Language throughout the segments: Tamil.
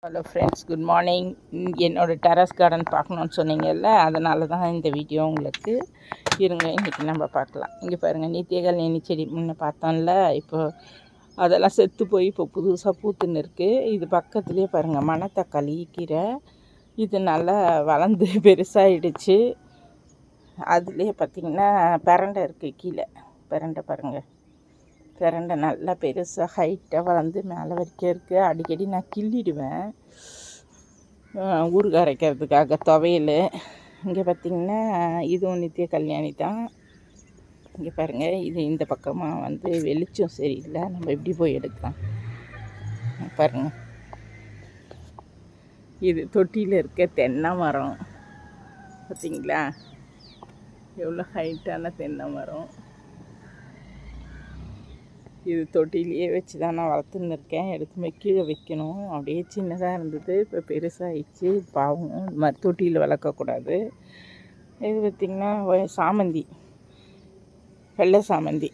Hello friends, good morning. என்னோடய டெரஸ் கார்டன் பார்க்கணுன்னு சொன்னீங்கல்ல, அதனால தான் இந்த வீடியோ உங்களுக்கு. இருங்க, இன்றைக்கி நம்ம பார்க்கலாம். இங்கே பாருங்கள், நித்தியகல்யாணி செடி முன்ன பார்த்தோம்ல, இப்போ அதெல்லாம் செத்து போய் இப்போ புதுசாக பூத்துன்னு இருக்குது. இது பக்கத்துலேயே பாருங்கள், மணத்தக்காளி கீரை. இது நல்லா வளர்ந்து பெருசாகிடுச்சு. அதுலேயே பார்த்திங்கன்னா பிரண்டை இருக்குது கீழே. பிரண்டை பாருங்கள், பிரண்டை நல்லா பெருசாக ஹைட்டாக வளர்ந்து மேலே வரைக்கும் இருக்குது. அடிக்கடி நான் கிள்ளிடுவேன் ஊறுகாய் அரைக்கிறதுக்காக துவையல். இங்கே பார்த்திங்கன்னா இதுவும் நித்திய கல்யாணி தான். இங்கே பாருங்கள், இது இந்த பக்கமாக வந்து வெளிச்சம் சரியில்லை, நம்ம எப்படி போய் எடுக்கலாம் பாருங்கள். இது தொட்டியில் இருக்க தென்னை மரம் பார்த்திங்களா, எவ்வளோ ஹைட்டான தென்னை மரம். இது தொட்டிலேயே வச்சு தான் நான் வளர்த்துன்னு இருக்கேன். எடுத்துமே கீழே வைக்கணும். அப்படியே சின்னதாக இருந்தது, இப்போ பெருசாகிடுச்சு. பாவம், இந்த மாதிரி தொட்டியில் வளர்க்கக்கூடாது. இது பார்த்திங்கன்னா சாமந்தி, வெள்ளை சாமந்தி,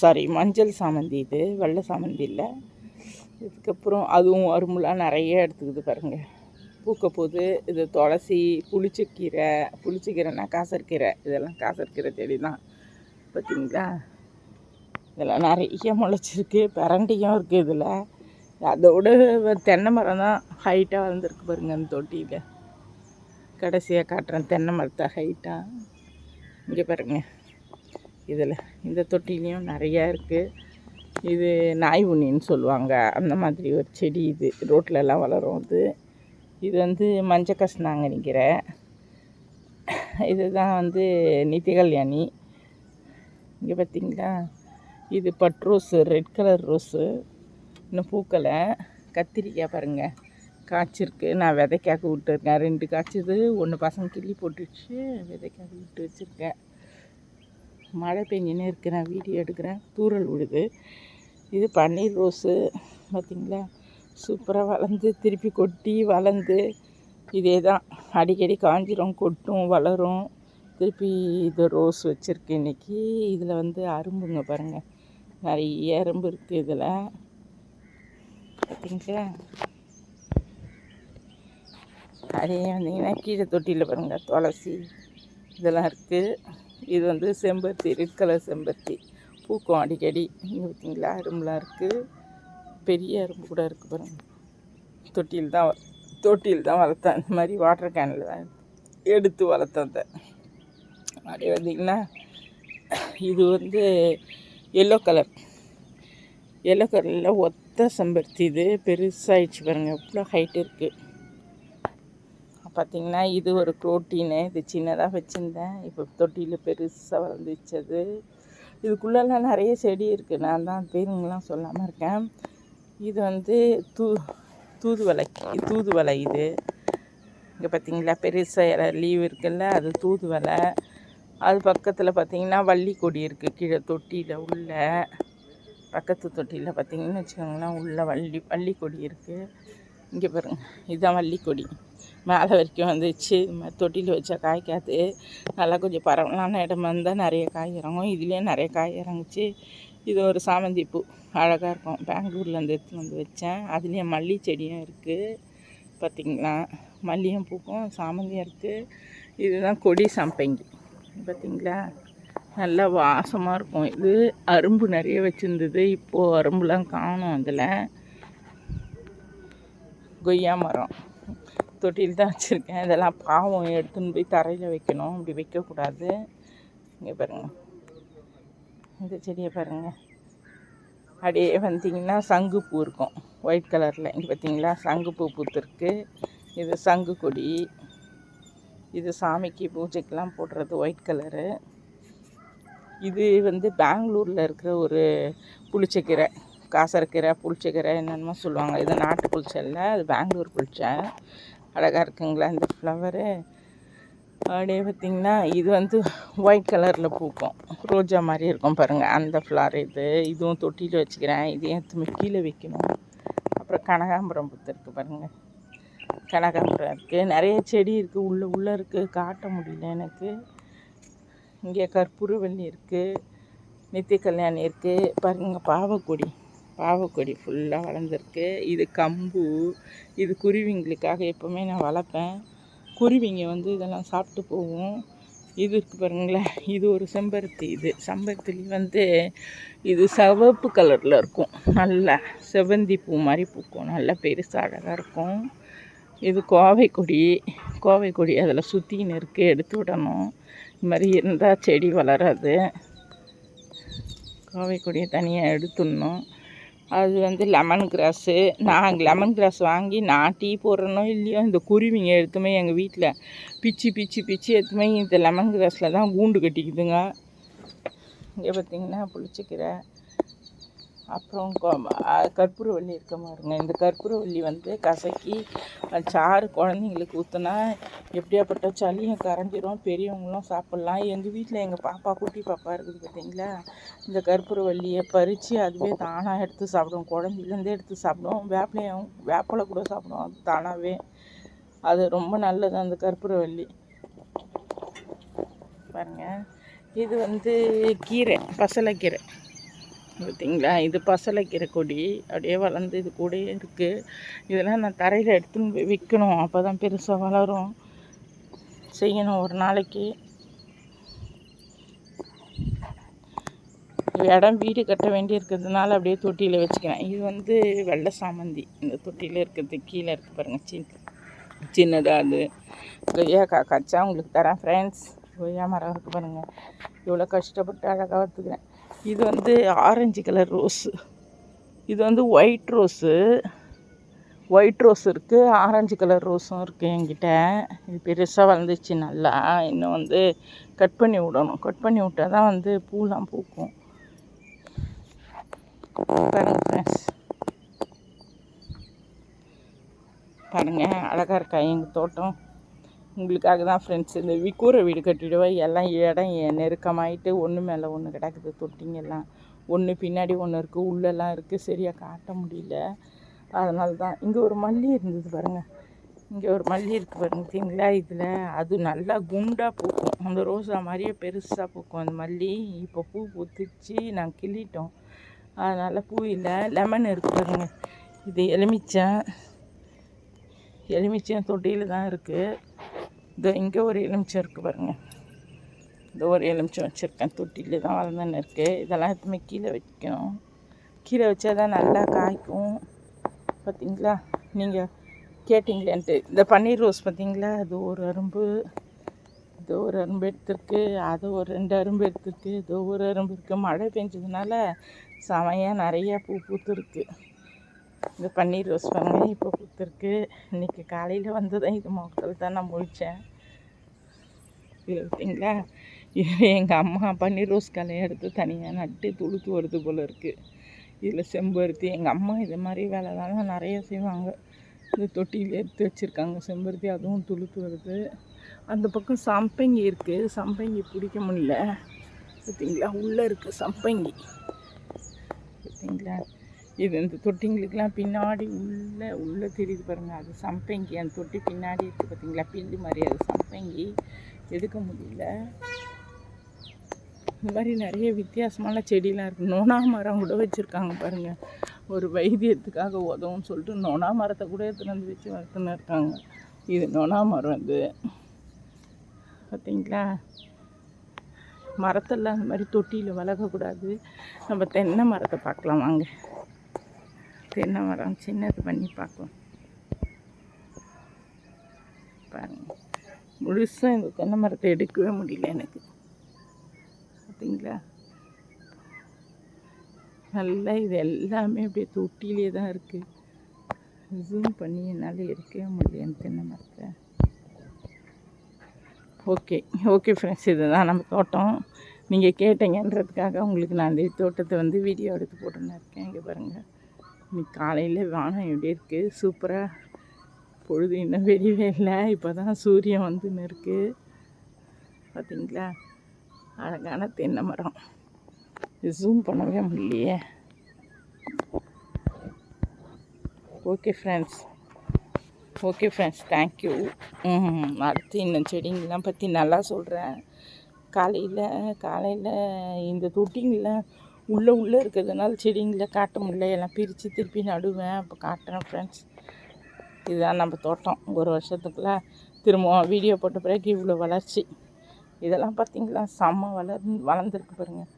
சாரி மஞ்சள் சாமந்தி. இது வெள்ளை சாமந்தி இல்லை. இதுக்கப்புறம் அதுவும் அரும்புலாம் நிறைய எடுத்துக்குது பாருங்கள், பூக்க போது. இது துளசி, புளிச்சக்கீரைனா காசர்கீரை. இதெல்லாம் காசர்கீரை செடி தான் பார்த்திங்களா. இதெல்லாம் நிறைய முளைச்சிருக்கு. பிரண்டையும் இருக்குது இதில். அதோடு தென்னை மரம் தான் ஹைட்டாக வளர்ந்துருக்கு பாருங்கள் அந்த தொட்டியில். கடைசியாக காட்டுறேன் தென்னை மரத்தை ஹைட்டாக. இங்கே பாருங்கள், இதில் இந்த தொட்டிலையும் நிறையா இருக்குது. இது நாய் உண்ணின்னு சொல்லுவாங்க, அந்த மாதிரி ஒரு செடி. இது ரோட்லலாம் வளரும். இது வந்து மஞ்சள் கஷ்ணாங்கனிக்கிறேன். இதுதான் வந்து நித்திய கல்யாணி. இங்கே பார்த்திங்களா, இது but rose, red colour rose, இன்னும் பூக்களை. கத்திரிக்காய் பாருங்கள் காய்ச்சிருக்கு. நான் விதைக்காக விட்டுருக்கேன். 2 காய்ச்சிது, 1 பசங்க கிள்ளி போட்டுச்சு. விதைக்காக விட்டு வச்சுருக்கேன். மழை பெஞ்சினே இருக்குது, நான் வீடியோ எடுக்கிறேன், தூறல் விடுது. இது பன்னீர் ரோஸு பார்த்திங்களா, சூப்பராக வளர்ந்து திருப்பி கொட்டி வளர்ந்து இதே தான் அடிக்கடி காஞ்சிரும், கொட்டும், வளரும். திருப்பி இது ரோஸ் வச்சுருக்கேன் இன்றைக்கி. இதில் வந்து அரும்புங்க பாருங்கள், நிறைய அரும்பு இருக்குது இதில் பார்த்திங்களா. அதே வந்தீங்கன்னா கீழே தொட்டியில் பாருங்கள் துளசி இதெல்லாம் இருக்குது. இது வந்து செம்பருத்தி, ரெட் கலர் செம்பருத்தி, பூக்கும் அடிக்கடி. இங்கே பார்த்திங்களா அரும்புலாம் இருக்குது. பெரிய அரும்பு கூட இருக்குது பாருங்கள். தொட்டியில் தான் வளர்த்தேன். இந்த மாதிரி வாட்டர் கேனில் தான் எடுத்து வளர்த்தேன். அப்படியே வந்திங்கன்னா இது வந்து எல்லோ கலரில் ஒத்த செம்பருத்தி. இது பெருசாகிடுச்சு பாருங்கள், எவ்வளோ ஹைட் இருக்குது பார்த்திங்கன்னா. இது ஒரு ப்ரோட்டீனு. இது சின்னதாக வச்சுருந்தேன், இப்போ தொட்டியில் பெருசாக வளர்ந்துச்சு. அது இதுக்குள்ளெல்லாம் நிறைய செடி இருக்குது, நான் தான் பேருங்கெலாம் சொல்லாமல் இருக்கேன். இது வந்து தூதுவளை. இது இங்கே பார்த்திங்களா பெருசாக லீவ் இருக்குல்ல, அது தூதுவளை. அது பக்கத்தில் பார்த்திங்கன்னா வள்ளி கொடி இருக்குது கீழே தொட்டியில். உள்ள பக்கத்து தொட்டியில் பார்த்திங்கன்னு வச்சுக்கோங்களேன், உள்ள வள்ளி கொடி இருக்குது. இங்கே பாருங்கள், இதுதான் வள்ளி கொடி. மேலே வரைக்கும் வந்துச்சு. இது மாதிரி தொட்டியில் வச்சா காய்க்காது. நல்லா கொஞ்சம் பரவலான இடமா இருந்தால் நிறைய காய் இறங்கும். இதுலேயே நிறைய காய் இறங்குச்சு. இது ஒரு சாமந்தி பூ, அழகாக இருக்கும். பெங்களூர்லேருந்து எடுத்துன்னு வந்து வச்சேன். அதுலேயே மல்லி செடியும் இருக்குது பார்த்திங்களா. மல்லியும் பூக்கும், சாமந்தியும் இருக்குது. இதுதான் கொடி சம்பங்கி பார்த்திங்களா, நல்லா வாசமாக இருக்கும். இது அரும்பு நிறைய வச்சுருந்தது, இப்போது அரும்புலாம் காணும். அதில் கொய்யா மரம் தொட்டியில் தான் வச்சுருக்கேன். இதெல்லாம் பாவம், எடுத்துன்னு போய் தரையில் வைக்கணும், அப்படி வைக்கக்கூடாது. இங்கே பாருங்கள், இந்த செடியை பாருங்கள். அப்படியே வந்திங்கன்னா சங்குப்பூ இருக்கும் ஒயிட் கலரில். இங்கே பார்த்திங்களா சங்குப்பூ பூத்துருக்கு. இது சங்கு கொடி. இது சாமிக்கு பூஜைக்கெலாம் போடுறது ஒயிட் கலரு. இது வந்து பெங்களூரில் இருக்கிற ஒரு புளிச்சக்கீரை, காசரக்கீரை, புளிச்சக்கீரை என்னென்னமோ சொல்லுவாங்க. இது நாட்டு புளிச்சை இல்லை, அது பெங்களூர் புளிச்சை. அழகாக இருக்குங்களா இந்த ஃப்ளவரு. அப்படியே பார்த்திங்கன்னா இது வந்து ஒயிட் கலரில் பூக்கும், ரோஜா மாதிரி இருக்கும் பாருங்கள், அந்த ஃப்ளவர். இதுவும் தொட்டியில் வச்சுக்கிறேன். இதையும் எடுத்து கீழே வைக்கணும். அப்புறம் கனகாம்பரம் பூத்து இருக்குது பாருங்கள், கனகாம்பரம் இருக்குது. நிறைய செடி இருக்குது, உள்ளே இருக்குது, காட்ட முடியல எனக்கு. இங்கே கற்பூரவல்லி இருக்குது, நித்திய கல்யாணி இருக்குது பாருங்கள், பாவக்கொடி பாவக்கொடி ஃபுல்லாக வளர்ந்துருக்கு. இது கம்பு. இது குருவிங்களுக்காக எப்போவுமே நான் வளர்ப்பேன். குருவிங்க வந்து இதெல்லாம் சாப்பிட்டு போகும். இது இருக்குது பாருங்களேன், இது ஒரு செம்பருத்தி. இது செம்பருத்திலேயே வந்து இது சிவப்பு கலரில் இருக்கும். நல்லா செவந்தி பூ மாதிரி பூக்கும். நல்லா பெருசாக அழகாக இருக்கும். இது கோவை கொடி அதில் சுற்றின்னு இருக்குது. எடுத்து விடணும். இது மாதிரி இருந்தால் செடி வளராது. கோவை கொடியை தனியாக எடுத்துடணும். அது வந்து லெமன் கிராஸு. நான் லெமன் கிராஸ் வாங்கி நான் டீ போடுறனோ இல்லையோ, இந்த குருவிங்க எடுத்துமே எங்கள் வீட்டில் பிச்சு எடுத்துமே இந்த லெமன் கிராஸில் தான் கூண்டு கட்டிக்குதுங்க. இங்கே பார்த்திங்கன்னா புளிச்சக்கீரை, அப்புறம் கற்பூரவள்ளி இருக்க பாருங்க. இந்த கற்பூரவள்ளி வந்து கசக்கி சாறு குழந்தைங்களுக்கு ஊற்றினா எப்படியாப்பட்ட சளியும் கரைஞ்சிரும். பெரியவங்களும் சாப்பிட்லாம். எங்கள் வீட்டில் எங்கள் பாப்பா, குட்டி பாப்பா இருக்குது பார்த்திங்களா, இந்த கற்பூரவள்ளியை பறித்து அதுவே தானாக எடுத்து சாப்பிடும். குழந்தைலேருந்தே எடுத்து சாப்பிடும். வேப்பிலை கூட சாப்பிடும் அது தானாகவே. அது ரொம்ப நல்லது அந்த கற்பூரவள்ளி பாருங்கள். இது வந்து கீரை, பசலைக்கீரை பார்த்திங்களா. இது பசலைக்கீரை கொடி அப்படியே வளர்ந்து இது கூடயே இருக்குது. இதெல்லாம் நான் தரையில் எடுத்துன்னு போய் விற்கணும். அப்போ தான் பெருசாக வளரும். செய்யணும் ஒரு நாளைக்கு. இடம் வீடு கட்ட வேண்டி இருக்கிறதுனால அப்படியே தொட்டியில் வச்சுக்கிறேன். இது வந்து வெள்ளை சாமந்தி. இந்த தொட்டியில் இருக்கிறது கீழே இருக்குது பாருங்கள், சின்னதாக. அது கொய்யாக்காய் காய்ச்சா உங்களுக்கு தரேன் ஃப்ரெண்ட்ஸ். கொய்யா மரம் இருக்குது பாருங்கள். இவ்வளோ கஷ்டப்பட்டு அழகாக வச்சுக்கிறேன். இது வந்து ஆரஞ்சு கலர் ரோஸு. இது வந்து ஒயிட் ரோஸ் இருக்குது. ஆரஞ்சு கலர் ரோஸும் இருக்குது என்கிட்ட. இது பெருசாக வளர்ந்துச்சு நல்லா. இன்னும் வந்து கட் பண்ணி விடணும். கட் பண்ணி விட்டால் தான் வந்து பூலாம் பூக்கும். பாருங்கள் ஃப்ரெண்ட்ஸ், பாருங்கள் அழகாக இருக்கா எங்கள் தோட்டம். உங்களுக்காக தான் ஃப்ரெண்ட்ஸ் இந்த கூரை வீடு கட்டிடுவேன். எல்லாம் இடம் நெருக்கமாயிட்டு ஒன்று மேலே ஒன்று கிடக்குது. தொட்டிங்கெல்லாம் ஒன்று பின்னாடி ஒன்று இருக்குது, உள்ளெல்லாம் இருக்குது. சரியாக காட்ட முடியல. அதனால தான். இங்கே ஒரு மல்லி இருந்தது பாருங்கள். இங்கே ஒரு மல்லி இருக்குது பாருங்களா. இதில் அது நல்லா குண்டாக பூக்கும். அந்த ரோஸா மாதிரியே பெருசாக பூக்கும் அந்த மல்லி. இப்போ பூ பூத்துச்சு, நாங்கள் கிள்ளிட்டோம். அதனால் பூ இல்லை. லெமன் இருக்குது பாருங்கள். இது எலுமிச்சம் தொட்டியில் தான் இருக்குது. இதோ இங்கே ஒரு எலுமிச்சம் இருக்குது பாருங்கள். இந்த ஒரு எலுமிச்சம் வச்சுருக்கேன். தொட்டியில் தான் வளர்ந்துன்னு இருக்குது. இதெல்லாம் எதுவுமே கீழே வைக்கணும். கீழே வச்சா தான் நல்லா காய்க்கும். பார்த்திங்களா, நீங்கள் கேட்டிங்களேன்ட்டு. இந்த பன்னீர் ரோஸ் பார்த்திங்களா, அது ஒரு அரும்பு. இது ஒரு அரும்பு எடுத்துருக்கு. அது ஒரு 2 அரும்பு எடுத்துருக்கு. இது ஒரு அரும்பு இருக்குது. மழை பெஞ்சதுனால செமையாக நிறையா பூ பூத்துருக்கு. இந்த பன்னீர் ரோஸ் பாருங்கள் இப்போ பூத்துருக்கு. இன்றைக்கி காலையில் வந்து தான் இது முகத்தில் தான் நான் முழித்தேன். இது பார்த்தீங்களா, இது எங்கள் அம்மா பன்னீர் ரோஸ் கலையை எடுத்து தனியாக நட்டு துளுத்து வருது போல் இருக்குது. இதில் செம்பருத்தி. எங்கள் அம்மா இது மாதிரி வேலைலாம் நிறைய செய்வாங்க. இந்த தொட்டியில் எடுத்து வச்சுருக்காங்க செம்பருத்தி. அதுவும் துளுத்து வருது. அந்த பக்கம் சம்பங்கி இருக்குது. சம்பங்கி பிடிக்க முடியல. பார்த்தீங்களா, உள்ளே இருக்குது சம்பங்கி. பார்த்தீங்களா, இது இந்த தொட்டிங்களுக்கெலாம் பின்னாடி உள்ளே தெரியுது பாருங்கள். அது சம்பங்கி. அந்த தொட்டி பின்னாடி இருக்குது பார்த்தீங்களா, பில்லு மாதிரி. அது சம்பங்கி. எடுக்க முடியல. இந்த மாதிரி நிறைய வித்தியாசமான செடியெலாம் இருக்குது. நொனா மரம் கூட வச்சுருக்காங்க பாருங்கள். ஒரு வைத்தியத்துக்காக உதவும்னு சொல்லிட்டு நொனா மரத்தை கூட எடுத்துகிட்டு வந்து வச்சு வளர்த்துன்னு இருக்காங்க. இது நொனா மரம். இது பார்த்தீங்களா, மரத்தெல்லாம் அந்த மாதிரி தொட்டியில் வளர்க்கக்கூடாது. நம்ம தென்னை மரத்தை பார்க்கலாம் வாங்க. தென்னை மரம் சின்னது பண்ணி பார்க்கலாம் பாருங்கள். முழுசாக இந்த தென்னை மரத்தை எடுக்கவே முடியல எனக்கு. பார்த்தீங்களா, நல்லா இது எல்லாமே அப்படியே தொட்டிலே தான் இருக்குது. ஜூம் பண்ணி என்னால் எடுக்கவே முடியல அந்த தென்னை மரத்தை. ஓகே ஃப்ரெண்ட்ஸ், இதுதான் நம்ம தோட்டம். நீங்கள் கேட்டீங்கன்றதுக்காக உங்களுக்கு நான் இந்த தோட்டத்தை வந்து வீடியோ எடுத்து போட்டுன்னு இருக்கேன். இங்கே பாருங்கள், இன்னைக்கு காலையில் வானம் எப்படி இருக்குது, சூப்பராக. பொழுது இன்னும் வெளியே இல்லை. இப்போ தான் சூரியன் வந்துன்னு இருக்குது. பார்த்தீங்களா, அழகான தென்னை மரம். ஜூம் பண்ணவே முடியலையே. Okay friends thank you. அடுத்து இன்னும் செடிங்கெல்லாம் பற்றி நல்லா சொல்கிறேன். காலையில் இந்த தொட்டிங்களில் உள்ளே இருக்கிறதுனால செடிங்களை காட்ட முடியல, எல்லாம் பிரித்து திருப்பி நடுவேன். அப்போ காட்டுறேன் ஃப்ரெண்ட்ஸ். இதுதான் நம்ம தோட்டம். ஒரு வருஷத்துக்குள்ளே திரும்பவும் வீடியோ போட்ட பிறகு இவ்வளோ வளர்ச்சி. இதெல்லாம் பார்த்திங்களா செம்ம வளர்ந்துருக்கு பாருங்கள்,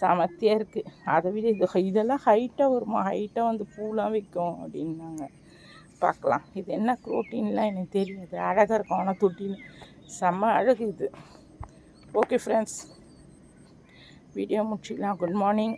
சமத்தியாக இருக்குது. அதை விட இதெல்லாம் ஹைட்டாக வருமா, ஹைட்டாக வந்து பூலாம் வைக்கும் அப்படின்னாங்க. பார்க்கலாம். இது என்ன க்ரோட்டீன்லாம் எனக்கு தெரியாது. அழகாக இருக்கும், ஆனால் தொட்டியில் செம்ம அழகு இது. ஓகே ஃப்ரெண்ட்ஸ், வீடியோ முடிச்சிக்கலாம். Good morning.